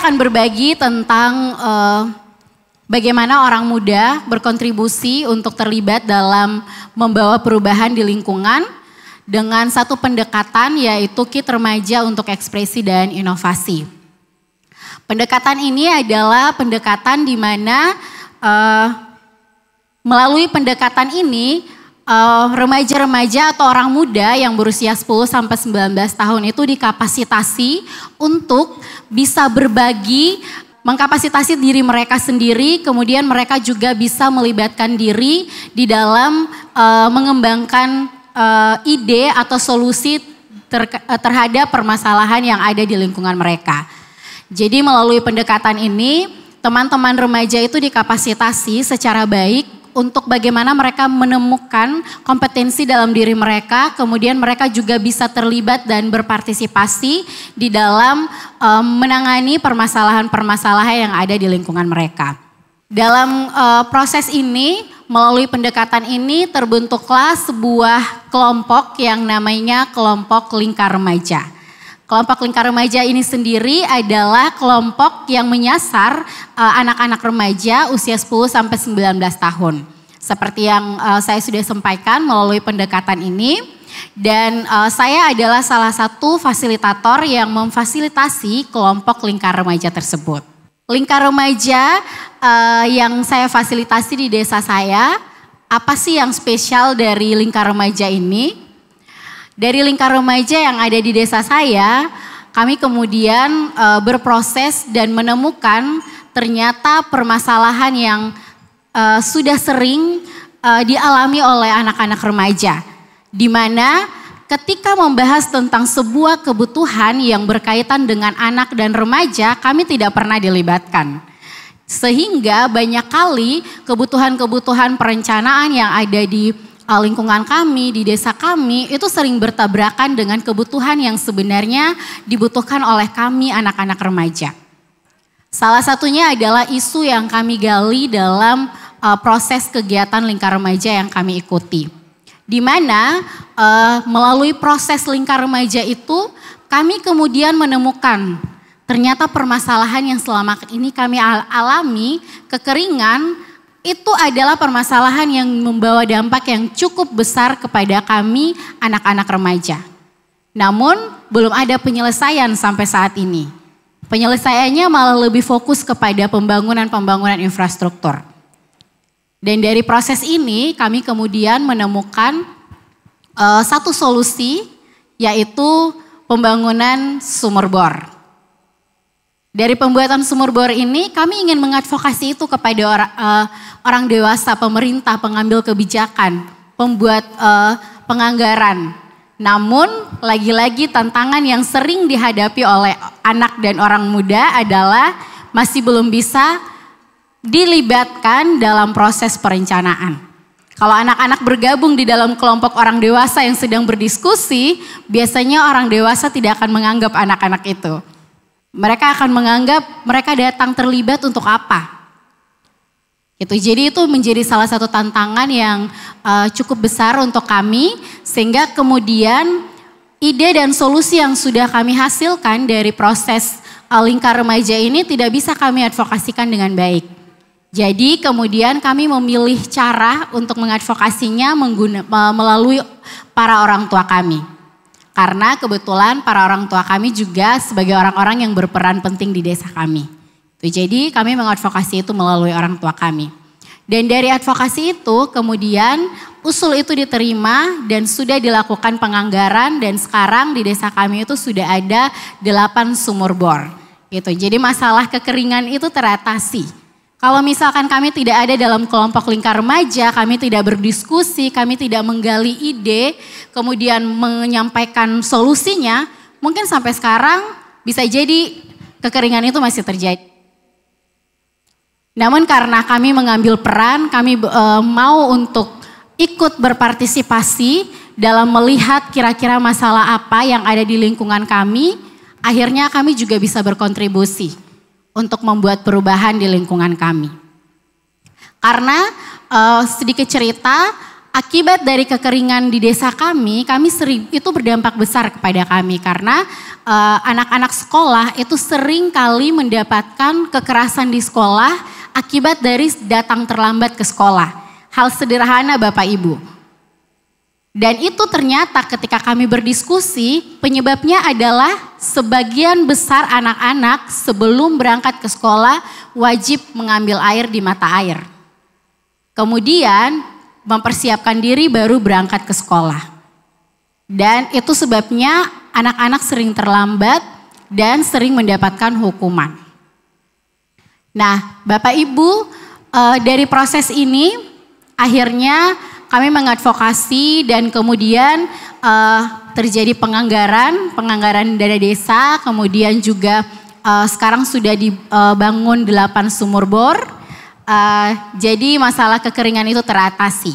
akan berbagi tentang bagaimana orang muda berkontribusi untuk terlibat dalam membawa perubahan di lingkungan dengan satu pendekatan yaitu KIT Remaja untuk Ekspresi dan Inovasi. Pendekatan ini adalah pendekatan di mana melalui pendekatan ini remaja-remaja atau orang muda yang berusia 10 sampai 19 tahun itu dikapasitasi untuk bisa berbagi, mengkapasitasi diri mereka sendiri, kemudian mereka juga bisa melibatkan diri di dalam mengembangkan ide atau solusi terhadap permasalahan yang ada di lingkungan mereka. Jadi melalui pendekatan ini, teman-teman remaja itu dikapasitasi secara baik untuk bagaimana mereka menemukan kompetensi dalam diri mereka, kemudian mereka juga bisa terlibat dan berpartisipasi di dalam menangani permasalahan-permasalahan yang ada di lingkungan mereka. Dalam proses ini, melalui pendekatan ini terbentuklah sebuah kelompok yang namanya kelompok lingkar remaja. Kelompok lingkar remaja ini sendiri adalah kelompok yang menyasar anak-anak remaja usia 10 sampai 19 tahun. Seperti yang saya sudah sampaikan melalui pendekatan ini. Dan saya adalah salah satu fasilitator yang memfasilitasi kelompok lingkar remaja tersebut. Lingkar remaja yang saya fasilitasi di desa saya, apa sih yang spesial dari lingkar remaja ini? Dari lingkar remaja yang ada di desa saya, kami kemudian berproses dan menemukan ternyata permasalahan yang sudah sering dialami oleh anak-anak remaja. Di mana ketika membahas tentang sebuah kebutuhan yang berkaitan dengan anak dan remaja, kami tidak pernah dilibatkan. Sehingga banyak kali kebutuhan-kebutuhan perencanaan yang ada di lingkungan kami, di desa kami itu sering bertabrakan dengan kebutuhan yang sebenarnya dibutuhkan oleh kami anak-anak remaja. Salah satunya adalah isu yang kami gali dalam proses kegiatan lingkar remaja yang kami ikuti. Di mana melalui proses lingkar remaja itu kami kemudian menemukan ternyata permasalahan yang selama ini kami alami, kekeringan, itu adalah permasalahan yang membawa dampak yang cukup besar kepada kami anak-anak remaja. Namun belum ada penyelesaian sampai saat ini. Penyelesaiannya malah lebih fokus kepada pembangunan infrastruktur. Dan dari proses ini kami kemudian menemukan satu solusi yaitu pembangunan sumur bor. Dari pembuatan sumur bor ini kami ingin mengadvokasi itu kepada orang dewasa, pemerintah, pengambil kebijakan, pembuat penganggaran. Namun lagi-lagi tantangan yang sering dihadapi oleh anak dan orang muda adalah masih belum bisa dilibatkan dalam proses perencanaan. Kalau anak-anak bergabung di dalam kelompok orang dewasa yang sedang berdiskusi, biasanya orang dewasa tidak akan menganggap anak-anak itu. Mereka akan menganggap mereka datang terlibat untuk apa. Jadi itu menjadi salah satu tantangan yang cukup besar untuk kami. Sehingga kemudian ide dan solusi yang sudah kami hasilkan dari proses lingkar remaja ini tidak bisa kami advokasikan dengan baik. Jadi kemudian kami memilih cara untuk mengadvokasinya melalui para orang tua kami. Karena kebetulan para orang tua kami juga sebagai orang-orang yang berperan penting di desa kami. Jadi kami mengadvokasi itu melalui orang tua kami. Dan dari advokasi itu kemudian usul itu diterima dan sudah dilakukan penganggaran dan sekarang di desa kami itu sudah ada 8 sumur bor. Jadi masalah kekeringan itu teratasi. Kalau misalkan kami tidak ada dalam kelompok lingkar remaja, kami tidak berdiskusi, kami tidak menggali ide, kemudian menyampaikan solusinya, mungkin sampai sekarang bisa jadi kekeringan itu masih terjadi. Namun karena kami mengambil peran, kami mau untuk ikut berpartisipasi dalam melihat kira-kira masalah apa yang ada di lingkungan kami, akhirnya kami juga bisa berkontribusi untuk membuat perubahan di lingkungan kami. Karena sedikit cerita, Akibat dari kekeringan di desa kami sering itu berdampak besar kepada kami karena anak-anak sekolah itu sering kali mendapatkan kekerasan di sekolah akibat dari datang terlambat ke sekolah. Hal sederhana Bapak Ibu. Dan itu ternyata ketika kami berdiskusi penyebabnya adalah sebagian besar anak-anak sebelum berangkat ke sekolah wajib mengambil air di mata air. Kemudian mempersiapkan diri baru berangkat ke sekolah. Dan itu sebabnya anak-anak sering terlambat dan sering mendapatkan hukuman. Nah, Bapak Ibu, dari proses ini akhirnya kami mengadvokasi dan kemudian terjadi penganggaran dana desa, kemudian juga sekarang sudah dibangun 8 sumur bor. Jadi masalah kekeringan itu teratasi.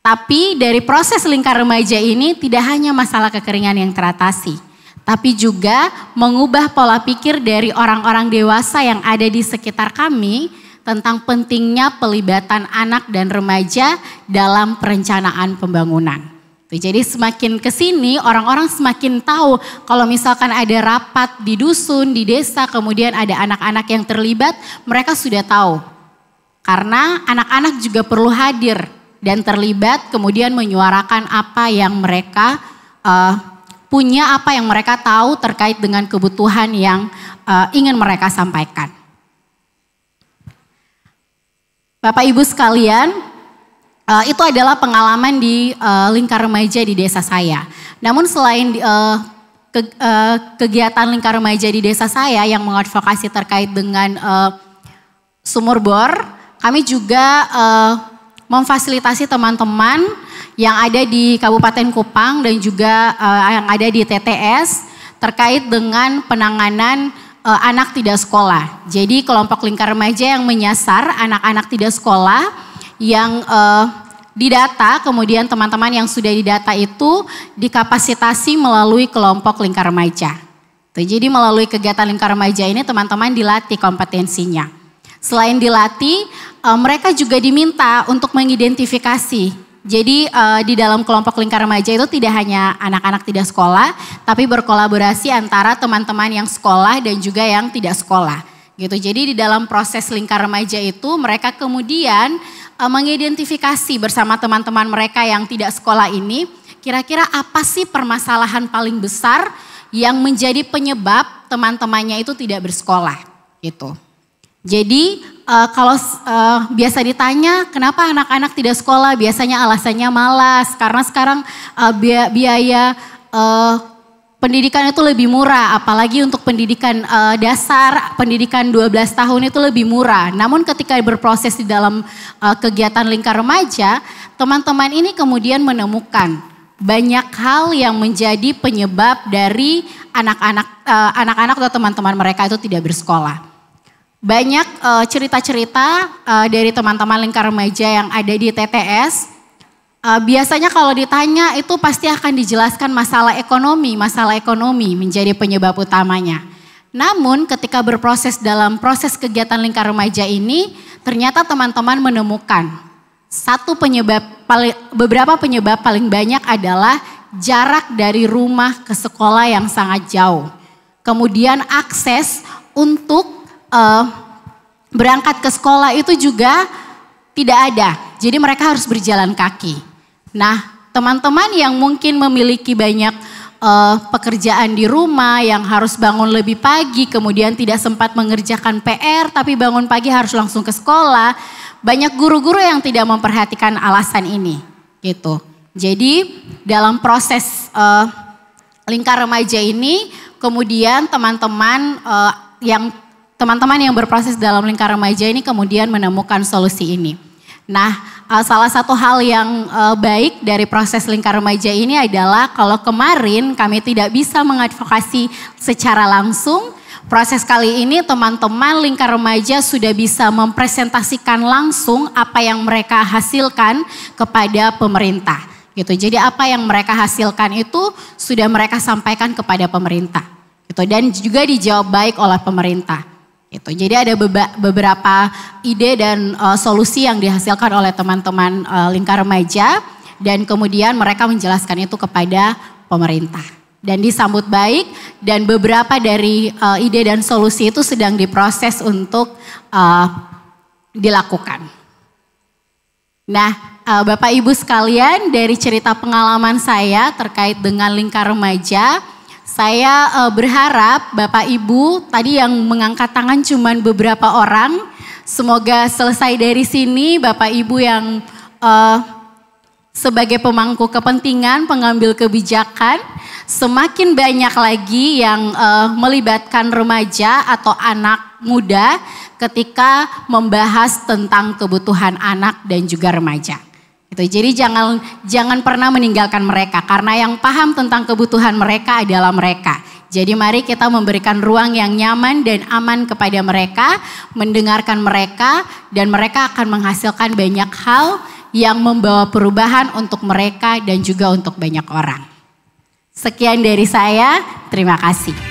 Tapi dari proses lingkar remaja ini tidak hanya masalah kekeringan yang teratasi, tapi juga mengubah pola pikir dari orang-orang dewasa yang ada di sekitar kami tentang pentingnya pelibatan anak dan remaja dalam perencanaan pembangunan. Jadi semakin kesini orang-orang semakin tahu kalau misalkan ada rapat di dusun, di desa, kemudian ada anak-anak yang terlibat, mereka sudah tahu. Karena anak-anak juga perlu hadir dan terlibat kemudian menyuarakan apa yang mereka punya, apa yang mereka tahu terkait dengan kebutuhan yang ingin mereka sampaikan. Bapak Ibu sekalian, itu adalah pengalaman di lingkar remaja di desa saya. Namun selain kegiatan lingkar remaja di desa saya yang mengadvokasi terkait dengan sumur bor, kami juga memfasilitasi teman-teman yang ada di Kabupaten Kupang dan juga yang ada di TTS terkait dengan penanganan anak tidak sekolah. Jadi kelompok lingkar remaja yang menyasar anak-anak tidak sekolah yang didata, kemudian teman-teman yang sudah didata itu dikapasitasi melalui kelompok lingkar remaja. Jadi melalui kegiatan lingkar remaja ini teman-teman dilatih kompetensinya. Selain dilatih, mereka juga diminta untuk mengidentifikasi. Jadi di dalam kelompok lingkar remaja itu tidak hanya anak-anak tidak sekolah, tapi berkolaborasi antara teman-teman yang sekolah dan juga yang tidak sekolah. Gitu. Jadi di dalam proses lingkar remaja itu mereka kemudian mengidentifikasi bersama teman-teman mereka yang tidak sekolah ini, kira-kira apa sih permasalahan paling besar yang menjadi penyebab teman-temannya itu tidak bersekolah, gitu. Jadi kalau biasa ditanya kenapa anak-anak tidak sekolah, biasanya alasannya malas karena sekarang biaya pendidikan itu lebih murah, apalagi untuk pendidikan dasar, pendidikan 12 tahun itu lebih murah. Namun ketika berproses di dalam kegiatan lingkar remaja, teman-teman ini kemudian menemukan banyak hal yang menjadi penyebab dari anak-anak atau teman-teman mereka itu tidak bersekolah. Banyak cerita-cerita dari teman-teman lingkar remaja yang ada di TTS. Biasanya kalau ditanya itu pasti akan dijelaskan masalah ekonomi menjadi penyebab utamanya. Namun ketika berproses dalam proses kegiatan lingkar remaja ini, ternyata teman-teman menemukan beberapa penyebab paling banyak adalah jarak dari rumah ke sekolah yang sangat jauh. Kemudian akses untuk berangkat ke sekolah itu juga tidak ada. Jadi mereka harus berjalan kaki. Nah, teman-teman yang mungkin memiliki banyak pekerjaan di rumah, yang harus bangun lebih pagi, kemudian tidak sempat mengerjakan PR, tapi bangun pagi harus langsung ke sekolah. Banyak guru-guru yang tidak memperhatikan alasan ini, gitu. Jadi dalam proses lingkar remaja ini, kemudian teman-teman yang berproses dalam lingkar remaja ini kemudian menemukan solusi ini. Nah, salah satu hal yang baik dari proses lingkar remaja ini adalah kalau kemarin kami tidak bisa mengadvokasi secara langsung, proses kali ini teman-teman lingkar remaja sudah bisa mempresentasikan langsung apa yang mereka hasilkan kepada pemerintah. Gitu. Jadi apa yang mereka hasilkan itu sudah mereka sampaikan kepada pemerintah. Gitu. Dan juga dijawab baik oleh pemerintah. Itu. Jadi ada beberapa ide dan solusi yang dihasilkan oleh teman-teman Lingkar Remaja dan kemudian mereka menjelaskan itu kepada pemerintah. Dan disambut baik dan beberapa dari ide dan solusi itu sedang diproses untuk dilakukan. Nah, Bapak Ibu sekalian, dari cerita pengalaman saya terkait dengan Lingkar Remaja, saya berharap Bapak Ibu tadi yang mengangkat tangan cuman beberapa orang, semoga selesai dari sini Bapak Ibu yang sebagai pemangku kepentingan, pengambil kebijakan, semakin banyak lagi yang melibatkan remaja atau anak muda ketika membahas tentang kebutuhan anak dan juga remaja. Jadi jangan pernah meninggalkan mereka karena yang paham tentang kebutuhan mereka adalah mereka. Jadi mari kita memberikan ruang yang nyaman dan aman kepada mereka, mendengarkan mereka dan mereka akan menghasilkan banyak hal yang membawa perubahan untuk mereka dan juga untuk banyak orang. Sekian dari saya, terima kasih.